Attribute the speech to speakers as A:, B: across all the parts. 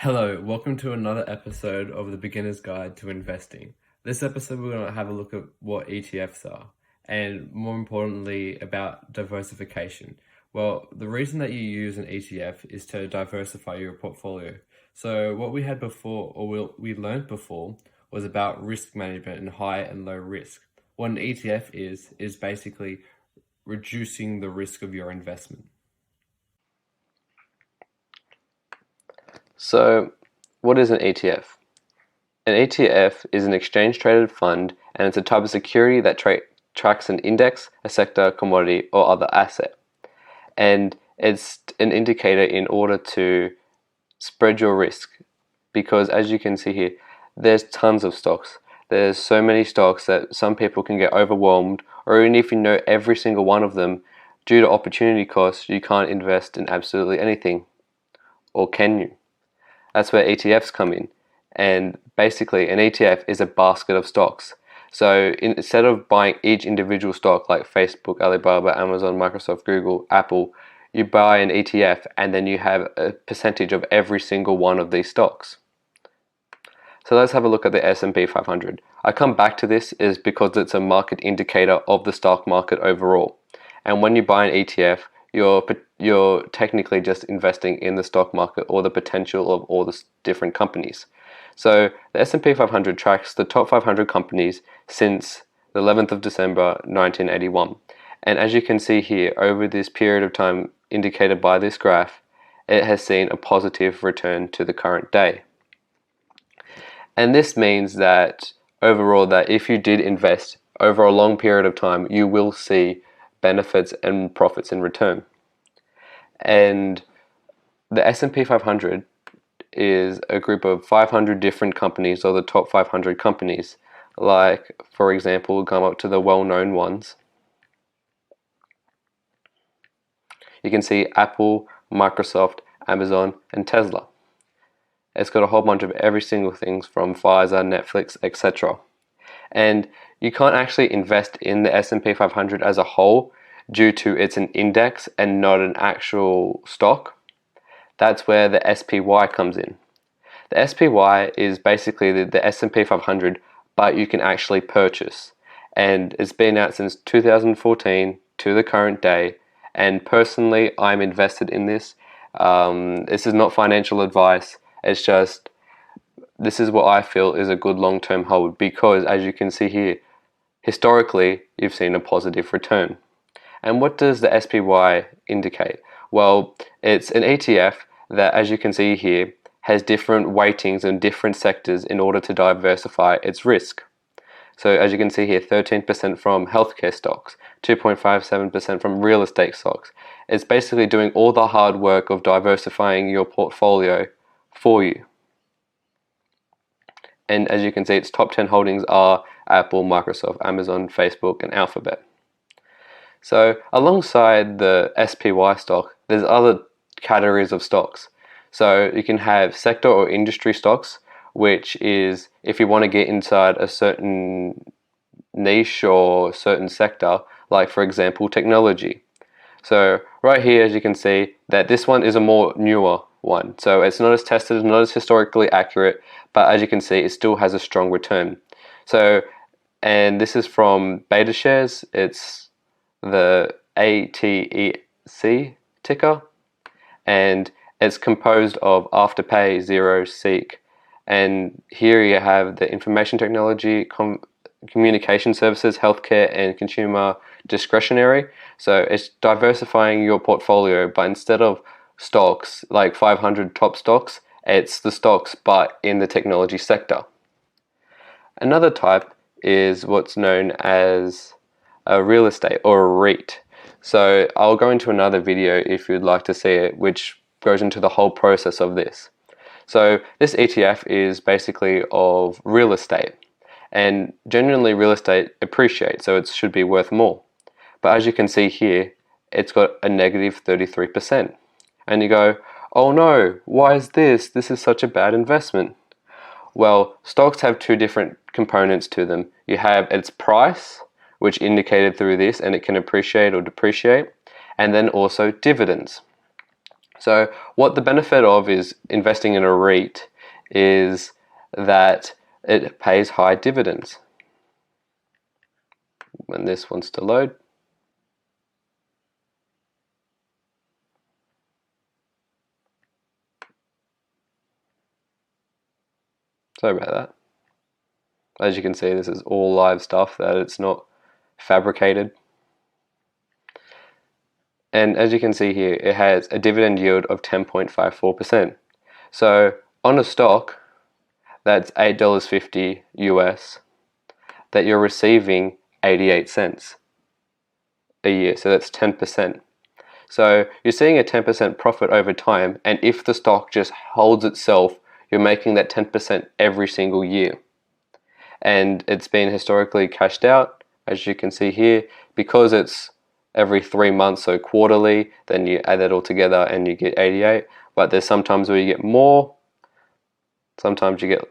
A: Hello, welcome to another episode of the Beginner's Guide to Investing. This episode, we're going to have a look at what ETFs are, and more importantly, about diversification. Well, the reason that you use an ETF is to diversify your portfolio. So, what we had before, or we learned before, was about risk management and high and low risk. What an ETF is basically reducing the risk of your investment.
B: So, what is an ETF? An ETF is an exchange-traded fund, and it's a type of security that tracks an index, a sector, commodity, or other asset. And it's an indicator in order to spread your risk, because as you can see here, there's tons of stocks. There's so many stocks that some people can get overwhelmed, or even if you know every single one of them, due to opportunity costs, you can't invest in absolutely anything. Or can you? That's where ETFs come in. And basically, an ETF is a basket of stocks. So instead of buying each individual stock like Facebook, Alibaba, Amazon, Microsoft, Google, Apple, you buy an ETF and then you have a percentage of every single one of these stocks. So let's have a look at the S&P 500. I come back to this is because it's a market indicator of the stock market overall. And when you buy an ETF, you're technically just investing in the stock market or the potential of all the different companies. So the S&P 500 tracks the top 500 companies since the 11th of December 1981. And as you can see here, over this period of time indicated by this graph, it has seen a positive return to the current day. And this means that overall, that if you did invest over a long period of time, you will see benefits and profits in return. And the S&P 500 is a group of 500 different companies, or the top 500 companies, like, for example, we'll come up to the well-known ones. You can see Apple, Microsoft, Amazon, and Tesla. It's got a whole bunch of every single thing from Pfizer, Netflix, etc. And you can't actually invest in the S&P 500 as a whole due to it's an index and not an actual stock. That's where the SPY comes in. The SPY is basically the S&P 500, but you can actually purchase. And it's been out since 2014 to the current day. And personally, I'm invested in this. This is not financial advice. It's just, this is what I feel is a good long-term hold, because as you can see here, historically, you've seen a positive return. And what does the SPY indicate? Well, it's an ETF that, as you can see here, has different weightings in different sectors in order to diversify its risk. So as you can see here, 13% from healthcare stocks, 2.57% from real estate stocks. It's basically doing all the hard work of diversifying your portfolio for you. And as you can see, its top 10 holdings are Apple, Microsoft, Amazon, Facebook, and Alphabet. So alongside the SPY stock, there's other categories of stocks. So you can have sector or industry stocks, which is if you want to get inside a certain niche or certain sector, like for example, technology. So right here, as you can see, that this one is a more newer one. So it's not as tested, not as historically accurate, but as you can see, it still has a strong return. So, and this is from BetaShares. It's the ATEC ticker, and it's composed of Afterpay, Zero, Seek, and here you have the information technology, communication services, healthcare, and consumer discretionary. So it's diversifying your portfolio, but instead of stocks, like 500 top stocks, it's the stocks, but in the technology sector. Another type is what's known as a real estate or a REIT. So I'll go into another video if you'd like to see it, which goes into the whole process of this. So this ETF is basically of real estate, and generally real estate appreciates, so it should be worth more. But as you can see here, it's got a negative 33%. And you go, oh no, why is this? This is such a bad investment. Well, stocks have two different components to them. You have its price, which indicated through this, and it can appreciate or depreciate, and then also dividends. So what the benefit of is investing in a REIT is that it pays high dividends. When this wants to load. Sorry about that. As you can see, this is all live stuff, that it's not fabricated. And as you can see here, it has a dividend yield of 10.54%. So on a stock that's $8.50 US, that you're receiving 88 cents a year. So that's 10%. So you're seeing a 10% profit over time, and if the stock just holds itself, you're making that 10% every single year. And it's been historically cashed out, as you can see here, because it's every 3 months, so quarterly, then you add it all together and you get 88. But there's sometimes where you get more, sometimes you get,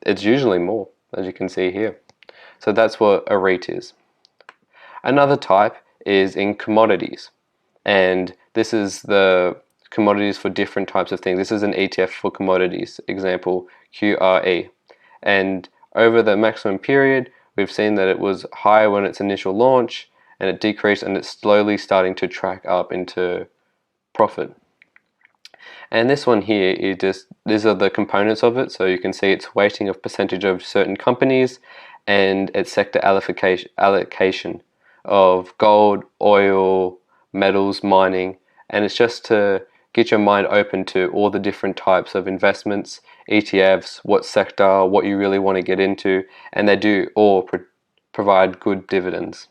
B: it's usually more, as you can see here. So that's what a REIT is. Another type is in commodities, and this is the commodities for different types of things. This is an ETF for commodities, example QRE. And over the maximum period, we've seen that it was higher when its initial launch, and it decreased, and it's slowly starting to track up into profit. And this one here is just, these are the components of it. So you can see its weighting of percentage of certain companies and its sector allocation of gold, oil, metals, mining. And it's just to get your mind open to all the different types of investments, ETFs, what sector, what you really want to get into, and they do all provide good dividends.